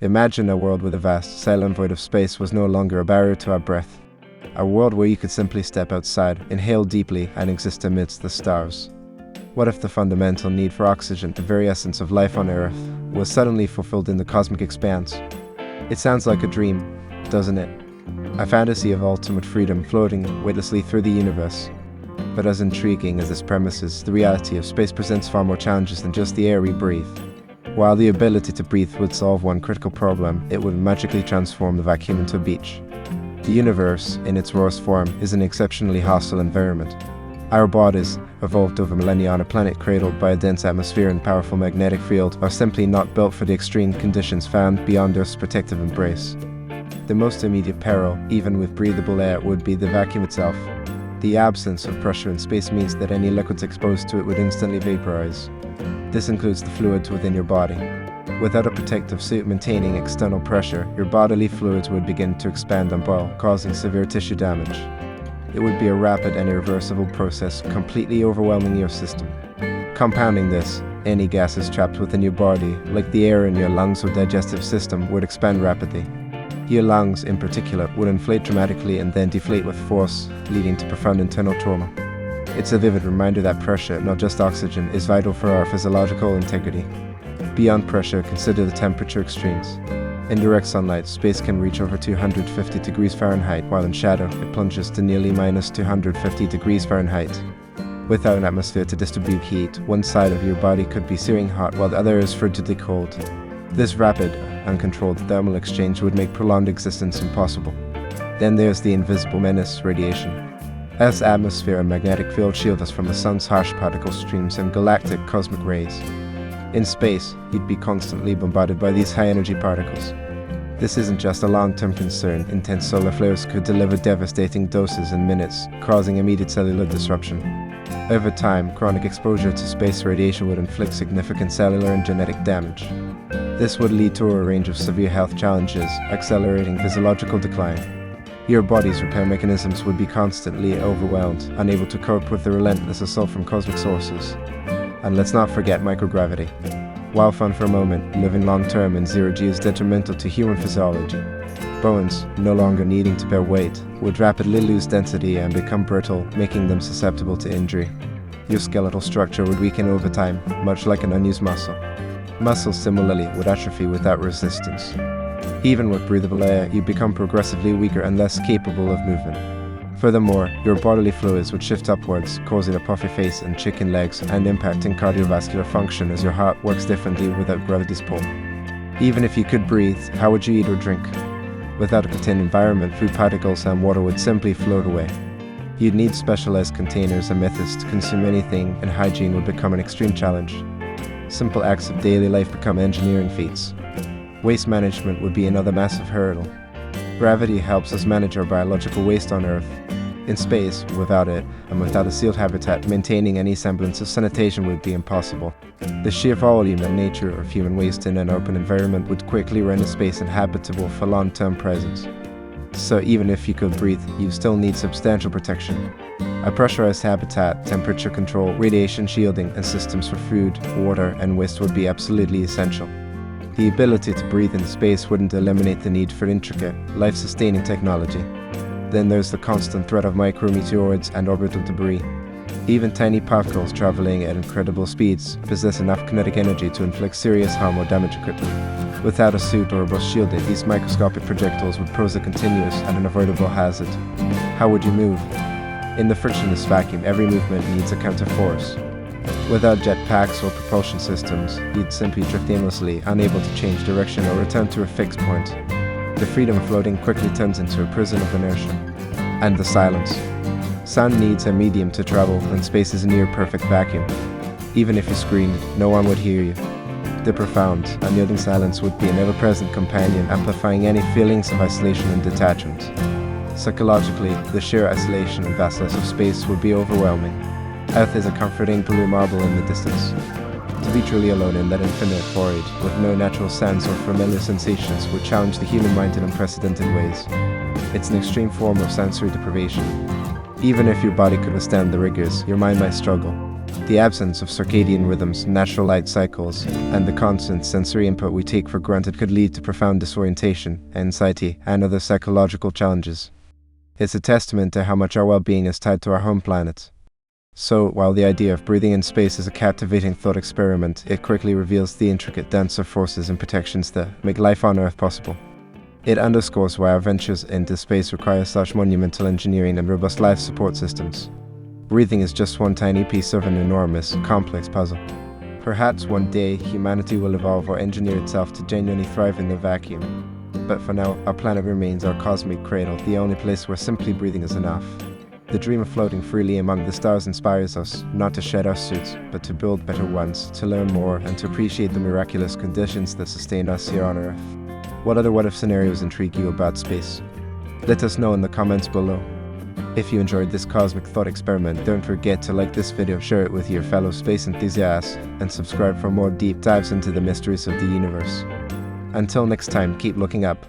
Imagine a world where the vast, silent void of space was no longer a barrier to our breath. A world where you could simply step outside, inhale deeply, and exist amidst the stars. What if the fundamental need for oxygen, the very essence of life on Earth, was suddenly fulfilled in the cosmic expanse? It sounds like a dream, doesn't it? A fantasy of ultimate freedom floating weightlessly through the universe. But as intriguing as this premise is, the reality of space presents far more challenges than just the air we breathe. While the ability to breathe would solve one critical problem, it would magically transform the vacuum into a beach. The universe, in its rawest form, is an exceptionally hostile environment. Our bodies, evolved over millennia on a planet cradled by a dense atmosphere and powerful magnetic field, are simply not built for the extreme conditions found beyond Earth's protective embrace. The most immediate peril, even with breathable air, would be the vacuum itself. The absence of pressure in space means that any liquids exposed to it would instantly vaporize. This includes the fluids within your body. Without a protective suit maintaining external pressure, your bodily fluids would begin to expand and boil, causing severe tissue damage. It would be a rapid and irreversible process, completely overwhelming your system. Compounding this, any gases trapped within your body, like the air in your lungs or digestive system, would expand rapidly. Your lungs, in particular, would inflate dramatically and then deflate with force, leading to profound internal trauma. It's a vivid reminder that pressure, not just oxygen, is vital for our physiological integrity. Beyond pressure, consider the temperature extremes. In direct sunlight, space can reach over 250 degrees Fahrenheit, while in shadow, it plunges to nearly minus 250 degrees Fahrenheit. Without an atmosphere to distribute heat, one side of your body could be searing hot while the other is frigidly cold. This rapid, uncontrolled thermal exchange would make prolonged existence impossible. Then there's the invisible menace, radiation. Earth's atmosphere and magnetic field shield us from the sun's harsh particle streams and galactic cosmic rays. In space, you'd be constantly bombarded by these high-energy particles. This isn't just a long-term concern. Intense solar flares could deliver devastating doses in minutes, causing immediate cellular disruption. Over time, chronic exposure to space radiation would inflict significant cellular and genetic damage. This would lead to a range of severe health challenges, accelerating physiological decline. Your body's repair mechanisms would be constantly overwhelmed, unable to cope with the relentless assault from cosmic sources. And let's not forget microgravity. While fun for a moment, living long-term in zero-G is detrimental to human physiology. Bones, no longer needing to bear weight, would rapidly lose density and become brittle, making them susceptible to injury. Your skeletal structure would weaken over time, much like an unused muscle. Muscles similarly would atrophy without resistance. Even with breathable air, you become progressively weaker and less capable of movement. Furthermore, your bodily fluids would shift upwards, causing a puffy face and chicken legs and impacting cardiovascular function as your heart works differently without gravity's pull. Even if you could breathe, how would you eat or drink? Without a contained environment, food particles and water would simply float away. You'd need specialized containers and methods to consume anything, and hygiene would become an extreme challenge. Simple acts of daily life become engineering feats. Waste management would be another massive hurdle. Gravity helps us manage our biological waste on Earth. In space, without it, and without a sealed habitat, maintaining any semblance of sanitation would be impossible. The sheer volume and nature of human waste in an open environment would quickly render space inhabitable for long-term presence. So even if you could breathe, you still need substantial protection. A pressurized habitat, temperature control, radiation shielding, and systems for food, water, and waste would be absolutely essential. The ability to breathe in space wouldn't eliminate the need for intricate, life-sustaining technology. Then there's the constant threat of micrometeoroids and orbital debris. Even tiny particles traveling at incredible speeds possess enough kinetic energy to inflict serious harm or damage quickly. Without a suit or robust shielding, these microscopic projectiles would pose a continuous and unavoidable hazard. How would you move? In the frictionless vacuum, every movement needs a counterforce. Without jetpacks or propulsion systems, you'd simply drift aimlessly, unable to change direction or return to a fixed point. The freedom of floating quickly turns into a prison of inertia. And the silence. Sound needs a medium to travel when space is a near-perfect vacuum. Even if you screamed, no one would hear you. The profound, unyielding silence would be an ever-present companion, amplifying any feelings of isolation and detachment. Psychologically, the sheer isolation and vastness of space would be overwhelming. Earth is a comforting blue marble in the distance. To be truly alone in that infinite void, with no natural sense or familiar sensations, would challenge the human mind in unprecedented ways. It's an extreme form of sensory deprivation. Even if your body could withstand the rigors, your mind might struggle. The absence of circadian rhythms, natural light cycles, and the constant sensory input we take for granted could lead to profound disorientation, anxiety, and other psychological challenges. It's a testament to how much our well-being is tied to our home planet. So, while the idea of breathing in space is a captivating thought experiment, it quickly reveals the intricate dance of forces and protections that make life on Earth possible. It underscores why our ventures into space require such monumental engineering and robust life support systems. Breathing is just one tiny piece of an enormous, complex puzzle. Perhaps one day, humanity will evolve or engineer itself to genuinely thrive in the vacuum. But for now, our planet remains our cosmic cradle, the only place where simply breathing is enough. The dream of floating freely among the stars inspires us, not to shed our suits, but to build better ones, to learn more, and to appreciate the miraculous conditions that sustain us here on Earth. What other what-if scenarios intrigue you about space? Let us know in the comments below. If you enjoyed this cosmic thought experiment, don't forget to like this video, share it with your fellow space enthusiasts, and subscribe for more deep dives into the mysteries of the universe. Until next time, keep looking up.